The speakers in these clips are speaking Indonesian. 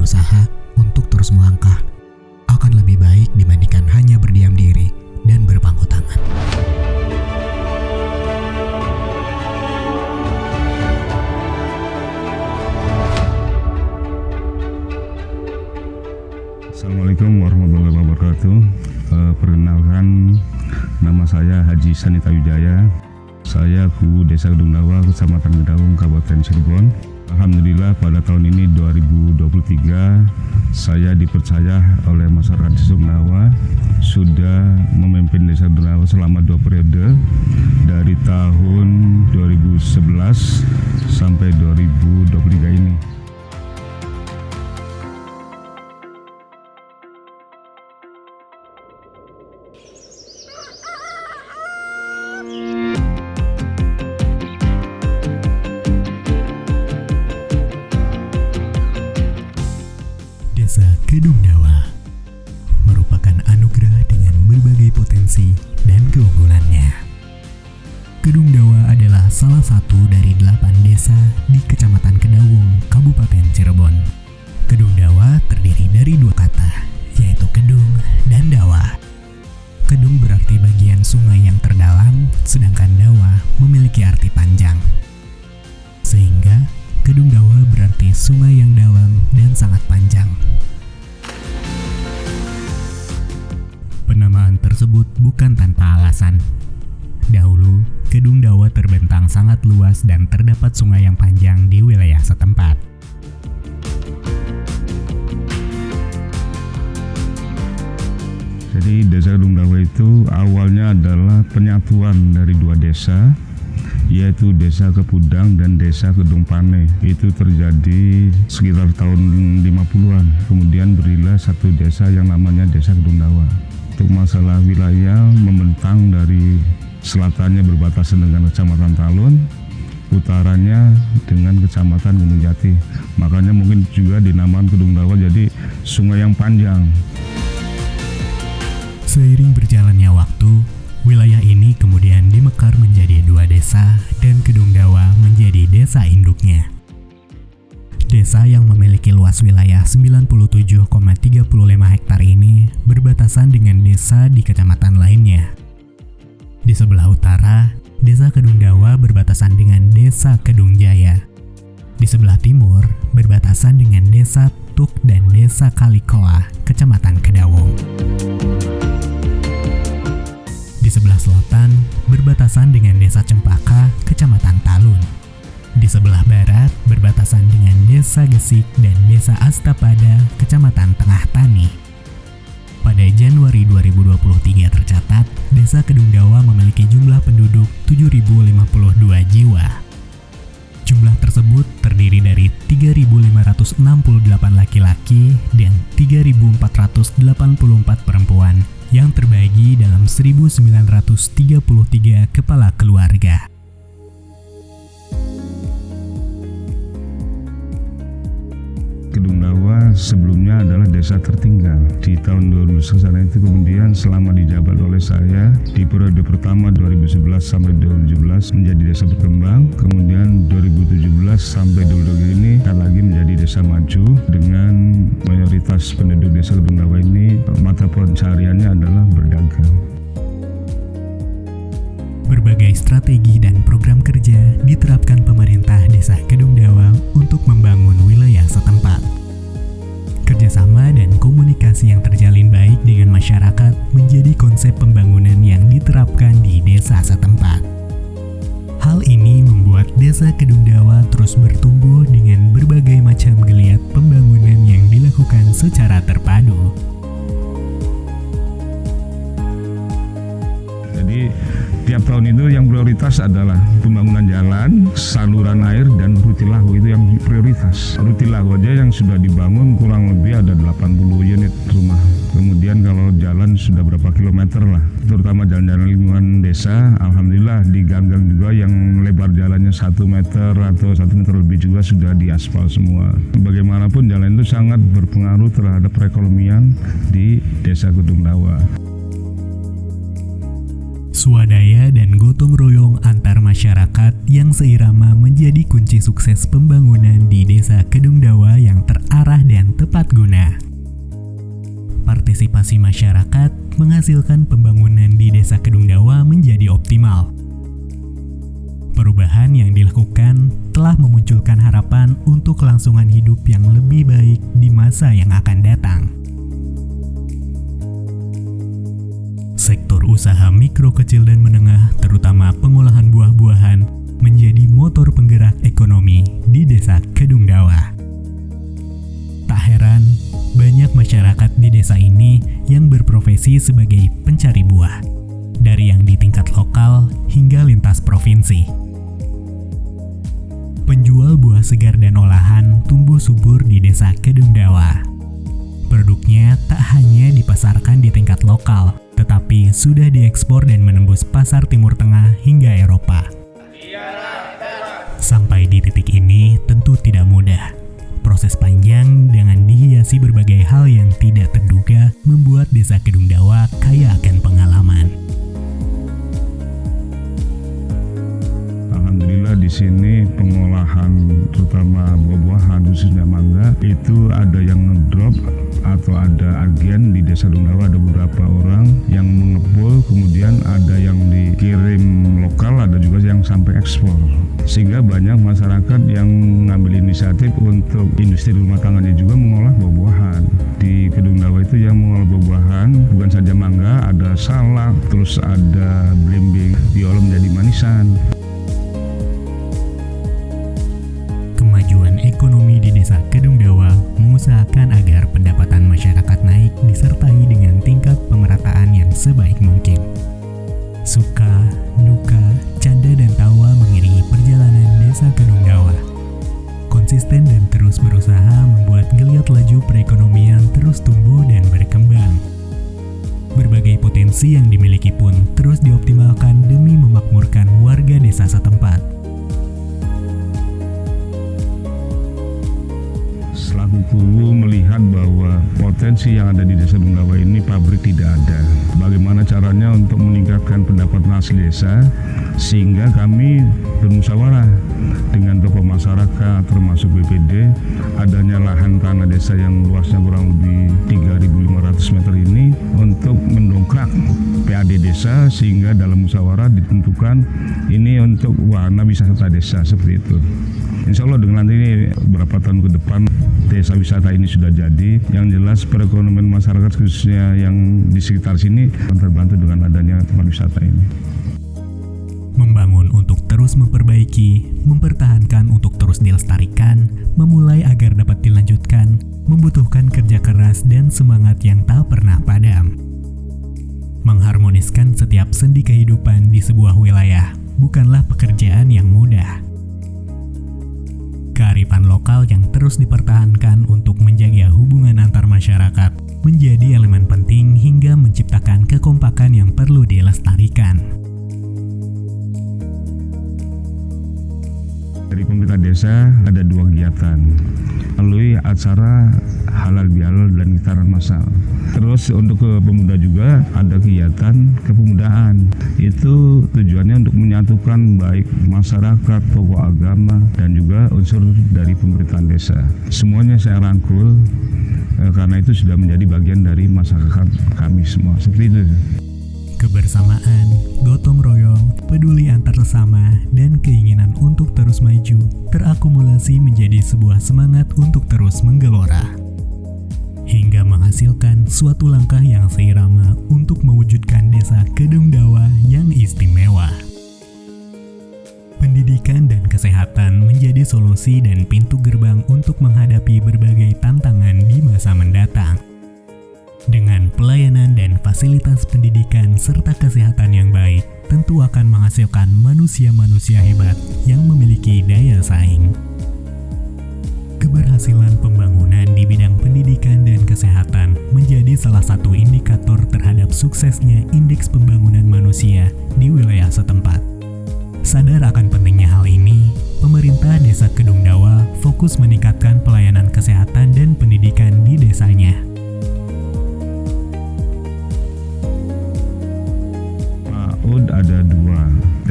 berusaha untuk terus melangkah akan lebih baik dibandingkan hanya berdiam diri dan berpangku tangan. Assalamualaikum warahmatullahi wabarakatuh. Perkenalkan, nama saya Haji Sanita Wijaya. Saya Guru Desa Kedung Dawa, Kecamatan Kedaung, Kabupaten Cirebon. Alhamdulillah pada tahun ini 2023 saya dipercaya oleh masyarakat Desa Kedung Dawa sudah memimpin Desa Kedung Dawa selama 2 periode dari tahun 2011 sampai 2023 ini. Desa Kedung Dawa merupakan anugerah dengan berbagai potensi dan keunggulannya. Kedung Dawa adalah salah satu dari 8 desa di Kecamatan Kedaung, Kabupaten Cirebon. Kedung Dawa terdiri dari 2 kata, yaitu Kedung dan Dawa. Kedung berarti bagian sungai yang terdalam, sedangkan Dawa memiliki arti panjang. Sehingga Kedung Dawa berarti sungai yang dalam dan sangat panjang. Penamaan tersebut bukan tanpa alasan. Dahulu, Kedung Dawa terbentang sangat luas dan terdapat sungai yang panjang di wilayah setempat. Jadi Desa Kedung Dawa itu awalnya adalah penyatuan dari 2 desa, yaitu Desa Kepudang dan Desa Kedung Pane. Itu terjadi sekitar tahun 50-an. Kemudian berilah satu desa yang namanya Desa Kedung Dawa. Untuk masalah wilayah membentang dari selatannya berbatasan dengan Kecamatan Talun, utaranya dengan Kecamatan Gunung Jati. Makanya mungkin juga dinamakan Kedung Dawa, jadi sungai yang panjang. Seiring berjalannya waktu, wilayah ini kemudian dimekar menjadi 2 desa dan Kedung Dawa menjadi desa induknya. Desa yang memiliki luas wilayah 97,35 hektar ini berbatasan dengan desa di kecamatan lainnya. Di sebelah utara, Desa Kedung Dawa berbatasan dengan Desa Kedung Jaya. Di sebelah timur, berbatasan dengan Desa Tuk dan Desa Kalikoa, Kecamatan Kedaung. Di sebelah selatan, berbatasan dengan Desa Cempaka, Kecamatan Talun. Di sebelah barat, berbatasan dengan Desa Gesik dan Desa Astapada, Kecamatan Tengah Tani. Pada Januari 2023 tercatat, Desa Kedung Dawa memiliki jumlah penduduk 7.052 jiwa. Jumlah tersebut terdiri dari 3.568 laki-laki dan 3.484 perempuan yang terbagi dalam 1.933 kepala keluarga. Kedung Dawa sebelumnya adalah desa tertinggal. Di tahun 2011 itu kemudian selama dijabat oleh saya di periode pertama 2011 sampai 2017 menjadi desa berkembang. Kemudian 2017 sampai 2020 ini lagi menjadi desa maju dengan mayoritas penduduk Desa Kedung Dawa ini mata pencahariannya adalah berdagang. Berbagai strategi dan program kerja diterapkan pemerintah Desa Kedung Dawa untuk membangun wilayah setempat. Kerjasama dan komunikasi yang terjalin baik dengan masyarakat menjadi konsep pembangunan yang diterapkan di desa setempat. Hal ini membuat Desa Kedung Dawa terus bertumbuh dengan berbagai macam geliat pembangunan yang dilakukan secara terpadu. Jadi tiap tahun itu yang prioritas adalah pembangunan jalan, saluran air, dan rutilahu. Itu yang prioritas. Rutilahu aja yang sudah dibangun kurang lebih ada 80 unit rumah. Kemudian kalau jalan sudah berapa kilometer lah, terutama jalan-jalan lingkungan desa. Alhamdulillah di gang-gang juga yang lebar jalannya 1 meter atau 1 meter lebih juga sudah diaspal semua. Bagaimanapun jalan itu sangat berpengaruh terhadap perekonomian di Desa Kedung Dawa. Swadaya dan gotong royong antar masyarakat yang seirama menjadi kunci sukses pembangunan di Desa Kedungdawa yang terarah dan tepat guna. Partisipasi masyarakat menghasilkan pembangunan di Desa Kedungdawa menjadi optimal. Perubahan yang dilakukan telah memunculkan harapan untuk kelangsungan hidup yang lebih baik di masa yang akan datang. Sektor usaha mikro, kecil, dan menengah, terutama pengolahan buah-buahan, menjadi motor penggerak ekonomi di Desa Kedungdawa. Tak heran, banyak masyarakat di desa ini yang berprofesi sebagai pencari buah, dari yang di tingkat lokal hingga lintas provinsi. Penjual buah segar dan olahan tumbuh subur di Desa Kedungdawa. Produknya tak hanya dipasarkan di tingkat lokal, tetapi sudah diekspor dan menembus pasar Timur Tengah hingga Eropa. Sampai di titik ini tentu tidak mudah. Proses panjang dengan dihiasi berbagai hal yang tidak terduga membuat Desa Kedungdawa kaya akan pengalaman. Alhamdulillah di sini pengolahan terutama buah-buahan khususnya mangga itu ada yang ngedrop atau ada agen di Desa Kedungdawa, ada beberapa orang yang mengepul, kemudian ada yang dikirim lokal, ada juga yang sampai ekspor. Sehingga banyak masyarakat yang mengambil inisiatif untuk industri rumah tangganya juga mengolah buah-buahan. Di Kedungdawa itu yang mengolah buah-buahan bukan saja mangga, ada salak, terus ada belimbing diolah menjadi manisan. Kemajuan ekonomi di Desa Kedungdawa mengusahakan agar pendapatan masyarakat naik disertai dengan tingkat pemerataan yang sebaik mungkin. Suka, duka, canda dan tawa mengiringi perjalanan Desa Kedungdawa. Konsisten dan terus berusaha membuat geliat laju perekonomian terus tumbuh dan berkembang. Berbagai potensi yang dimiliki pun terus dioptimalkan demi memakmurkan warga desa setempat. Selaku guru melihat bahwa potensi yang ada di Desa Kedungdawa ini pabrik tidak ada. Bagaimana caranya untuk meningkatkan pendapatan asli desa, sehingga kami bermusyawarah dengan tokoh masyarakat termasuk BPD, adanya lahan tanah desa yang luasnya kurang lebih 3.500 meter ini untuk mendongkrak PAD desa, sehingga dalam musyawarah ditentukan ini untuk wana wisata desa seperti itu. Insya Allah dengan nanti ini beberapa tahun ke depan desa wisata ini sudah jadi. Yang jelas perekonomian masyarakat khususnya yang di sekitar sini akan terbantu dengan adanya tempat wisata ini. Membangun untuk terus memperbaiki, mempertahankan untuk terus dilestarikan, memulai agar dapat dilanjutkan, membutuhkan kerja keras dan semangat yang tak pernah padam. Mengharmoniskan setiap sendi kehidupan di sebuah wilayah bukanlah pekerjaan yang mudah. Kearifan lokal yang terus dipertahankan untuk menjaga hubungan antar masyarakat menjadi elemen penting hingga menciptakan kekompakan yang perlu dilestarikan. Dari pemerintah desa ada 2 kegiatan, melalui acara halal bihalal dan gitaran massal. Terus untuk ke pemuda juga ada kegiatan kepemudaan. Itu tujuannya untuk menyatukan baik masyarakat, tokoh agama, dan juga unsur dari pemerintahan desa. Semuanya saya rangkul karena itu sudah menjadi bagian dari masyarakat kami semua. Seperti itu. Kebersamaan, gotong royong, peduli antar sesama, dan keinginan untuk terus maju terakumulasi menjadi sebuah semangat untuk terus menggelora. Hingga menghasilkan suatu langkah yang seirama untuk mewujudkan Desa Kedungdawa yang istimewa. Pendidikan dan kesehatan menjadi solusi dan pintu gerbang untuk menghadapi berbagai tantangan di masa mendatang. Dengan pelayanan dan fasilitas pendidikan serta kesehatan yang baik, tentu akan menghasilkan manusia-manusia hebat yang memiliki daya saing. Keberhasilan pembangunan di bidang pendidikan dan kesehatan menjadi salah satu indikator terhadap suksesnya indeks pembangunan manusia di wilayah setempat. Sadar akan pentingnya hal ini, pemerintah Desa Kedungdawa fokus meningkatkan pelayanan kesehatan dan pendidikan di desanya. PAUD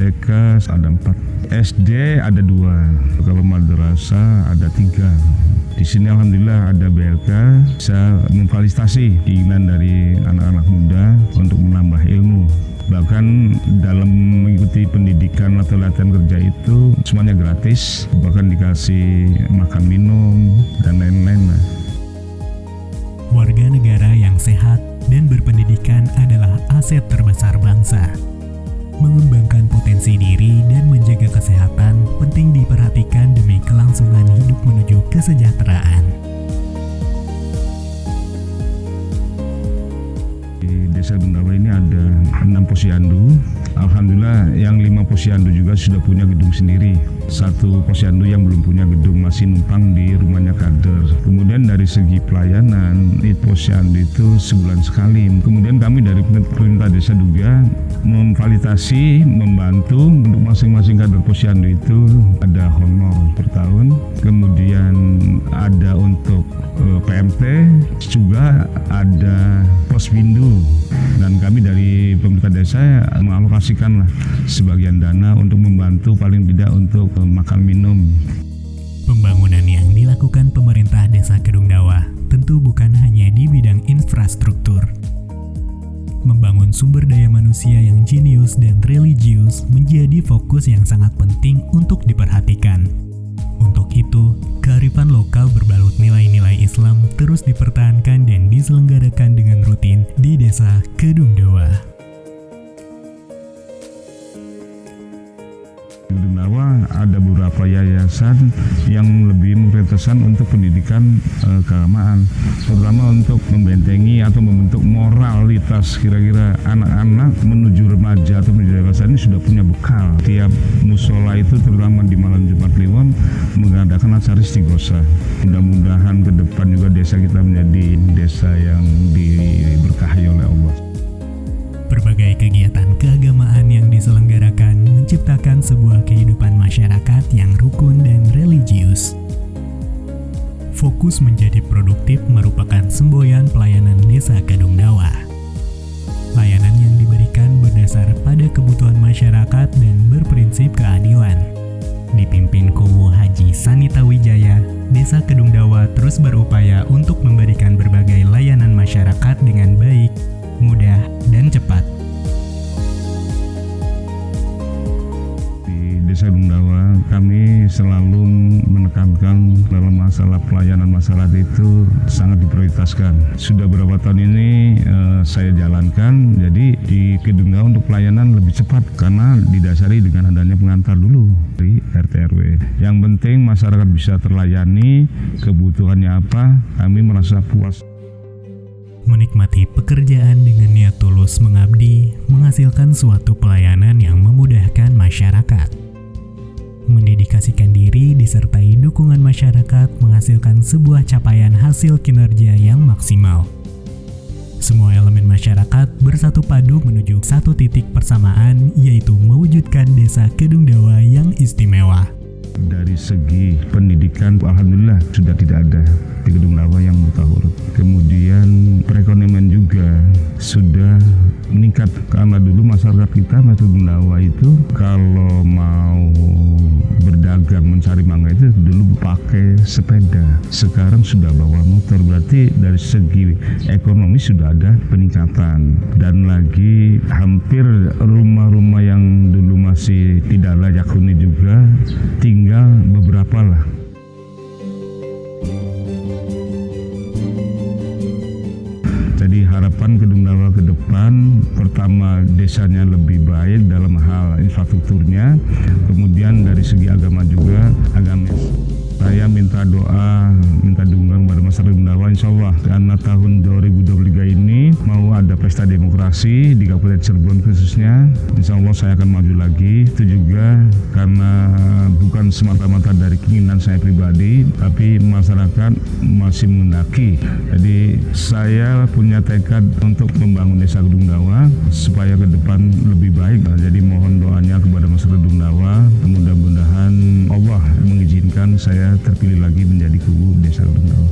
TK ada 4, SD ada 2, kalau madrasah ada 3. Di sini alhamdulillah ada BLK, bisa memfasilitasi keinginan dari anak-anak muda untuk menambah ilmu. Bahkan dalam mengikuti pendidikan atau latihan kerja itu semuanya gratis, bahkan dikasih makan minum dan lain-lain. Warga negara yang sehat dan berpendidikan adalah aset terbesar bangsa. Mengembangkan potensi diri dan menjaga kesehatan penting diperhatikan demi kelangsungan hidup menuju kesejahteraan. Di Desa Gedung Dawa ini ada 6 posyandu. Alhamdulillah yang 5 posyandu juga sudah punya gedung sendiri. 1 posyandu yang belum punya gedung masih numpang di rumahnya kader. Kemudian dari segi pelayanan, posyandu itu sebulan sekali. Kemudian kami dari pemerintah desa juga memfasilitasi, membantu untuk masing-masing kader posyandu itu ada honor per tahun. Kemudian ada untuk PMT, juga ada posbindu. Dan kami dari pemerintah desa mengalokasikan sebagian dana untuk membantu paling tidak untuk makan minum. Pembangunan yang dilakukan pemerintah Desa Gedung Dawa tentu bukan hanya di bidang infrastruktur. Membangun sumber daya manusia yang jenius dan religius menjadi fokus yang sangat penting untuk diperhatikan. Untuk itu, kearifan lokal berbalut nilai-nilai Islam terus dipertahankan dan diselenggarakan dengan rutin di Desa Gedung Dawa. Di Gedung Dawa ada beberapa yayasan yang lebih memprioritaskan untuk pendidikan keagamaan, terutama untuk membentengi atau membentuk moralitas kira-kira anak-anak menuju remaja atau menuju dewasa ini sudah punya bekal. Tiap musola itu terutama di malam Jumat Kliwon mengadakan acara istighosa. Mudah-mudahan ke depan juga desa kita menjadi desa yang diberkahi oleh Allah. Berbagai kegiatan keagamaan yang diselenggarakan menciptakan sebuah kehidupan masyarakat yang rukun dan religius. Fokus menjadi produktif merupakan semboyan pelayanan Desa Gedung Dawa. Layanan yang diberikan berdasar pada kebutuhan masyarakat dan berprinsip keadilan. Dipimpin Kuwu Haji Sanita Wijaya, Desa Gedung Dawa terus berupaya untuk memberikan berbagai layanan masyarakat dengan baik, mudah, dan cepat. Di Desa Gedung Dawa kami selalu menekankan dalam masalah pelayanan masyarakat itu sangat diprioritaskan. Sudah beberapa tahun ini saya jalankan, jadi di Gedung Dawa untuk pelayanan lebih cepat karena didasari dengan adanya pengantar dulu dari RT RW. Yang penting masyarakat bisa terlayani, kebutuhannya apa, kami merasa puas. Menikmati pekerjaan dengan niat tulus mengabdi menghasilkan suatu pelayanan yang memudahkan masyarakat. Mendedikasikan diri disertai dukungan masyarakat menghasilkan sebuah capaian hasil kinerja yang maksimal. Semua elemen masyarakat bersatu padu menuju satu titik persamaan, yaitu mewujudkan Desa Gedung Dawa yang istimewa. Dari segi pendidikan, alhamdulillah sudah tidak ada di Gedung Dawa yang buta huruf. Kemudian perekonomian juga sudah meningkat karena dulu masyarakat kita Gedung Dawa itu kalau mau berdagang mencari mangga itu dulu pakai sepeda. Sekarang sudah bawa motor, berarti dari segi ekonomi sudah ada peningkatan. Dan lagi hampir rumah-rumah yang dulu masih tidak layak huni juga tinggal beberapa lah. Jadi harapan Gedung Dawa ke depan, pertama desanya lebih baik dalam hal infrastrukturnya, kemudian dari segi agama juga agamis. Saya minta doa, minta dukungan kepada masyarakat Gedung Dawa, insya Allah karena tahun 2023 ini mau ada pesta demokrasi di Kabupaten Cirebon khususnya, insya Allah saya akan maju lagi. Itu juga karena bukan semata-mata dari keinginan saya pribadi, tapi masyarakat masih menghendaki. Jadi saya punya tekad untuk membangun Desa Gedung Dawa supaya ke depan lebih baik. Jadi mohon doanya kepada masyarakat Gedung Dawa, mudah-mudahan Allah mengizinkan saya terpilih lagi menjadi Kuwu Desa Gedung Dawa.